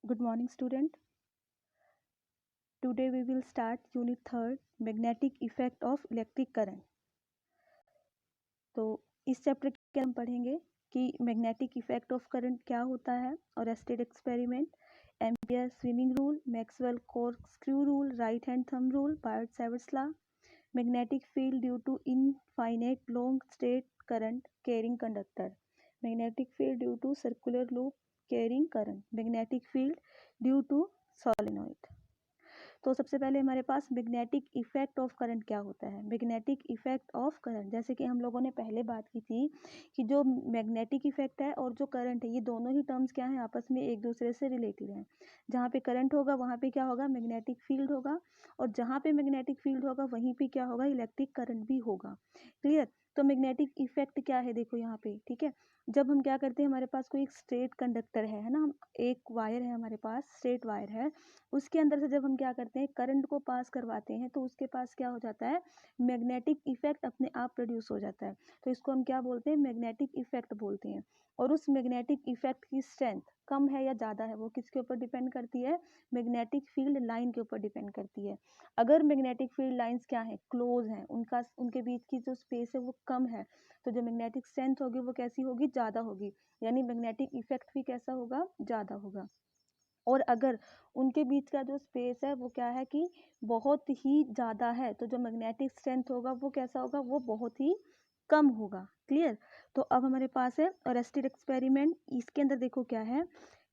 Good morning, student. Today we will start unit 3 magnetic effect of electric current. तो इस chapter के हम पढ़ेंगे कि मैग्नेटिक इफेक्ट ऑफ करंट क्या होता है Oersted experiment, Ampere swimming rule, Maxwell corkscrew rule, right hand thumb rule, Biot Savart's law, magnetic field due to infinite long straight current carrying conductor, magnetic field due to circular loop carrying current, magnetic field due to solenoid. तो सबसे पहले हमारे पास magnetic effect of current क्या होता है। Magnetic effect of current, जैसे कि हम लोगों ने पहले बात की थी कि जो मैग्नेटिक इफेक्ट है और जो करंट है, ये दोनों ही टर्म्स क्या हैं, आपस में एक दूसरे से रिलेटेड हैं। जहाँ पे करंट होगा वहाँ पे क्या होगा, मैग्नेटिक फील्ड होगा, और जहाँ पे मैग्नेटिक फील्ड होगा वहीं पे क्या होगा, इलेक्ट्रिक करंट भी होगा। क्लियर। तो मैग्नेटिक इफेक्ट क्या है, देखो यहाँ पे, ठीक है। जब हम क्या करते हैं, हमारे पास कोई एक स्ट्रेट कंडक्टर है ना, हम एक वायर है हमारे पास, स्ट्रेट वायर है, उसके अंदर से जब हम क्या करते हैं, करंट को पास करवाते हैं, तो उसके पास क्या हो जाता है, मैग्नेटिक इफेक्ट अपने आप प्रोड्यूस हो जाता है। तो इसको हम क्या बोलते हैं, मैग्नेटिक इफेक्ट बोलते हैं। और उस मैग्नेटिक इफेक्ट की स्ट्रेंथ कम है या ज़्यादा है, वो किसके ऊपर डिपेंड करती है, मैग्नेटिक फील्ड लाइन के ऊपर डिपेंड करती है। अगर मैग्नेटिक फील्ड लाइंस क्या है, क्लोज हैं, उनके बीच की जो स्पेस है वो कम है, तो जो मैग्नेटिक स्ट्रेंथ होगी वो कैसी होगी, ज़्यादा होगी, यानी मैग्नेटिक इफेक्ट भी कैसा होगा, ज़्यादा होगा। और अगर उनके बीच का जो स्पेस है वो क्या है कि बहुत ही ज़्यादा है, तो जो मैग्नेटिक स्ट्रेंथ होगा वो कैसा होगा, वो बहुत ही कम होगा। क्लियर। तो अब हमारे पास है अरेस्टेड एक्सपेरिमेंट। इसके अंदर देखो क्या है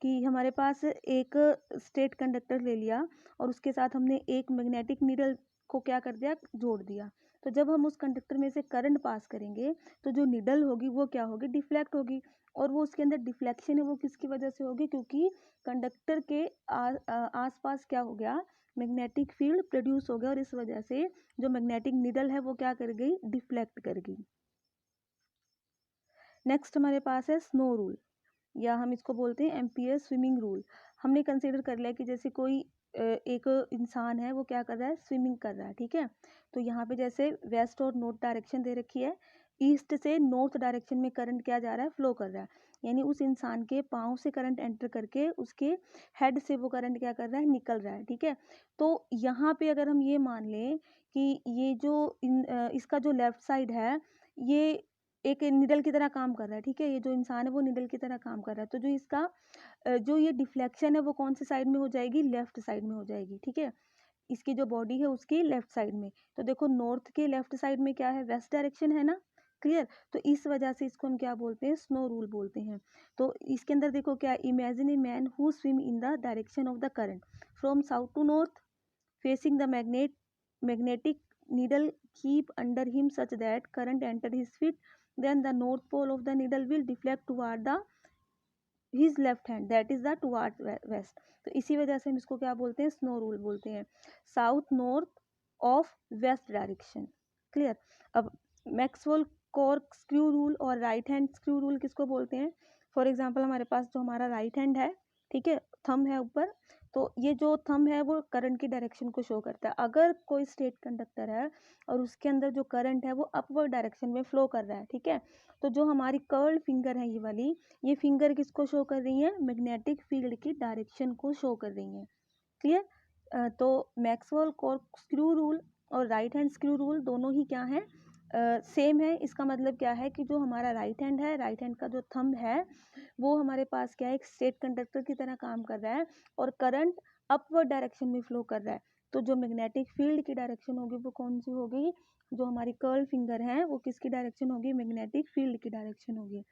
कि हमारे पास एक स्ट्रेट कंडक्टर ले लिया और उसके साथ हमने एक मैग्नेटिक नीडल को क्या कर दिया, जोड़ दिया। तो जब हम उस कंडक्टर में से करंट पास करेंगे तो जो नीडल होगी वो क्या होगी, डिफ्लेक्ट होगी। और वो उसके अंदर डिफ्लेक्शन है वो किसकी वजह से होगी, क्योंकि कंडक्टर के आसपास क्या हो गया, मैग्नेटिक फील्ड प्रोड्यूस हो गया, और इस वजह से जो मैग्नेटिक नीडल है वो क्या कर गई, डिफ्लेक्ट कर गई। नेक्स्ट हमारे पास है स्नो रूल, या हम इसको बोलते हैं एम्पियर स्विमिंग रूल। हमने कंसीडर कर लिया कि जैसे कोई एक इंसान है, वो क्या कर रहा है, स्विमिंग कर रहा है, ठीक है। तो यहाँ पे जैसे वेस्ट और नॉर्थ डायरेक्शन दे रखी है, ईस्ट से नॉर्थ डायरेक्शन में करंट क्या जा रहा है, फ्लो कर रहा है, यानी उस इंसान के पाँव से करंट एंटर करके उसके हेड से वो करंट क्या कर रहा है, निकल रहा है, ठीक है। तो यहाँ पे अगर हम ये मान लें कि ये जो इसका जो लेफ्ट साइड है, ये एक निडल की तरह काम कर रहा है, ठीक है। ये जो इंसान है वो निडल की तरह काम कर रहा है, तो जो इसका जो ये डिफ्लेक्शन है वो कौन सी साइड में हो जाएगी, लेफ्ट साइड में हो जाएगी, ठीक है। इसकी जो बॉडी है उसकी लेफ्ट साइड में। तो देखो नॉर्थ के लेफ्ट साइड में क्या है, वेस्ट डायरेक्शन है ना। क्लियर। तो इस वजह से इसको हम क्या बोलते हैं, स्नो रूल बोलते हैं। तो इसके अंदर देखो क्या, imagine a man who swim in the direction of the current from south to north facing the magnetic needle keep under him such that current enter his feet, then the north pole of the needle will deflect toward the his left hand, that is the towards west। तो इसी वजह से हम इसको क्या बोलते हैं, snow rule बोलते हैं, south north of west direction. Clear. अब मैक्सवेल कॉर्कस्क्रू रूल और राइट हैंड स्क्रू रूल किसको बोलते हैं। फॉर एग्जांपल हमारे पास जो हमारा राइट हैंड है, ठीक है, थंब है ऊपर, तो ये जो थंब है वो करंट की डायरेक्शन को शो करता है। अगर कोई स्ट्रेट कंडक्टर है और उसके अंदर जो करंट है वो अपवर्ड डायरेक्शन में फ्लो कर रहा है, ठीक है, तो जो हमारी कर्ल्ड फिंगर है ये वाली, ये फिंगर किसको शो कर रही है, मैग्नेटिक फील्ड की डायरेक्शन को शो कर रही है। क्लियर। तो मैक्सवेल कॉर्कस्क्रू रूल और राइट हैंड स्क्रू रूल दोनों ही क्या है, सेम है। इसका मतलब क्या है कि जो हमारा राइट हैंड है, राइट हैंड का जो थंब है वो हमारे पास क्या है, एक स्ट्रेट कंडक्टर की तरह काम कर रहा है और करंट अपवर्ड डायरेक्शन में फ्लो कर रहा है। तो जो मैग्नेटिक फील्ड की डायरेक्शन होगी वो कौन सी होगी, जो हमारी कर्ल फिंगर है वो किसकी डायरेक्शन होगी, मैग्नेटिक फील्ड की डायरेक्शन होगी।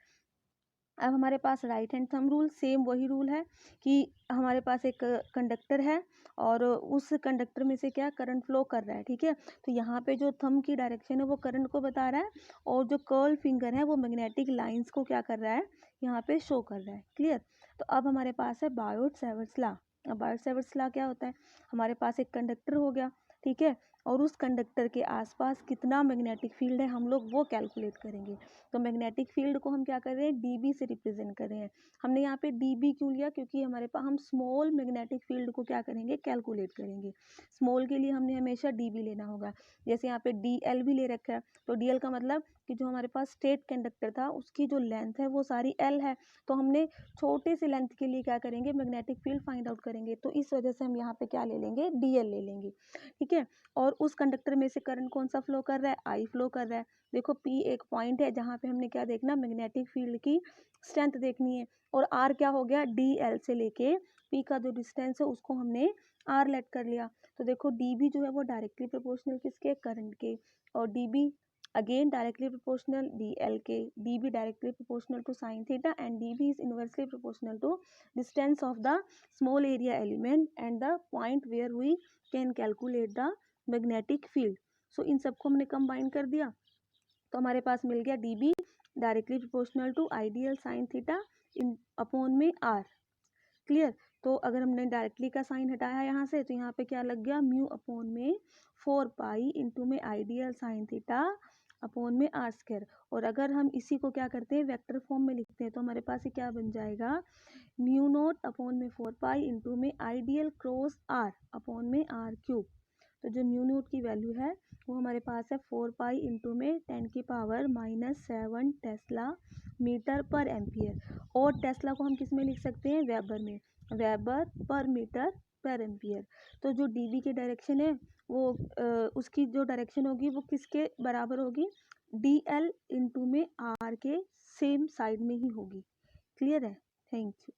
अब हमारे पास right hand thumb rule, same वही रूल है कि हमारे पास एक कंडक्टर है और उस कंडक्टर में से क्या करंट फ्लो कर रहा है, ठीक है। तो यहाँ पे जो थंब की डायरेक्शन है वो करंट को बता रहा है और जो कर्ल फिंगर है वो मैग्नेटिक लाइंस को क्या कर रहा है, यहाँ पे शो कर रहा है। क्लियर। तो अब हमारे पास है बायोट-सैवर्ट्स लॉ। अब बायोट-सैवर्ट्स लॉ क्या होता है, हमारे पास एक कंडक्टर हो गया, ठीक है, और उस कंडक्टर के आसपास कितना मैग्नेटिक फील्ड है हम लोग वो कैलकुलेट करेंगे। तो मैग्नेटिक फील्ड को हम क्या कर रहे हैं, डीबी से रिप्रेजेंट कर रहे हैं। हमने यहाँ पे डीबी क्यों लिया, क्योंकि हमारे पास हम स्मॉल मैग्नेटिक फील्ड को क्या करेंगे, कैलकुलेट करेंगे। स्मॉल के लिए हमने हमेशा डीबी लेना होगा। जैसे यहाँ पे डीएल भी ले रखा है, तो डीएल का मतलब कि जो हमारे पास स्टेट कंडक्टर था उसकी जो लेंथ है वो सारी एल है, तो हमने छोटे से लेंथ के लिए क्या करेंगे, मैग्नेटिक फील्ड फाइंड आउट करेंगे। तो इस वजह से हम यहाँ पे क्या ले लेंगे, डीएल ले लेंगे, ठीक है। और उस कंडक्टर में से करंट कौन सा फ्लो कर रहा है, आई फ्लो कर रहा है। देखो पी एक पॉइंट है जहाँ पे हमने क्या देखना, मैग्नेटिक फील्ड की स्ट्रेंथ देखनी है। और आर क्या हो गया, डी एल से लेके पी का जो डिस्टेंस है उसको हमने आर लेट कर लिया। तो देखो डी बी जो है वो डायरेक्टली प्रोपोर्शनल किसके, करंट के, और d B again directly proportional d l के, d B directly proportional to sine theta, and d B is inversely proportional to distance of the small area element and the point where we can calculate the magnetic field. So इन सबको हमने combine कर दिया, तो हमारे पास मिल गया D B directly proportional to ideal sine theta in upon में आर। क्लियर। तो अगर हमने डायरेक्टली का साइन हटाया यहाँ से, तो यहाँ पे क्या लग गया, म्यू अपॉन में 4 पाई इंटू में आइडियल साइन थीटा अपॉन में आर स्क्वायर। और अगर हम इसी को क्या करते हैं, वेक्टर फॉर्म में लिखते हैं, तो हमारे पास ये क्या बन जाएगा, म्यू नोट अपॉन में 4 पाई इंटू में आइडियल क्रॉस आर अपॉन में आर क्यूब। तो जो म्यू नोट की वैल्यू है वो हमारे पास है 4 पाई इंटू में 10⁻⁻7 टेस्ला मीटर पर एम्पियर। और टेस्ला को हम किस में लिख सकते हैं, वेबर में, वेबर पर मीटर पर एम्पियर। तो जो डीबी की डायरेक्शन है वो उसकी जो डायरेक्शन होगी वो किसके बराबर होगी, डी एल इंटू में आर के सेम साइड में ही होगी। क्लियर है, थैंक यू।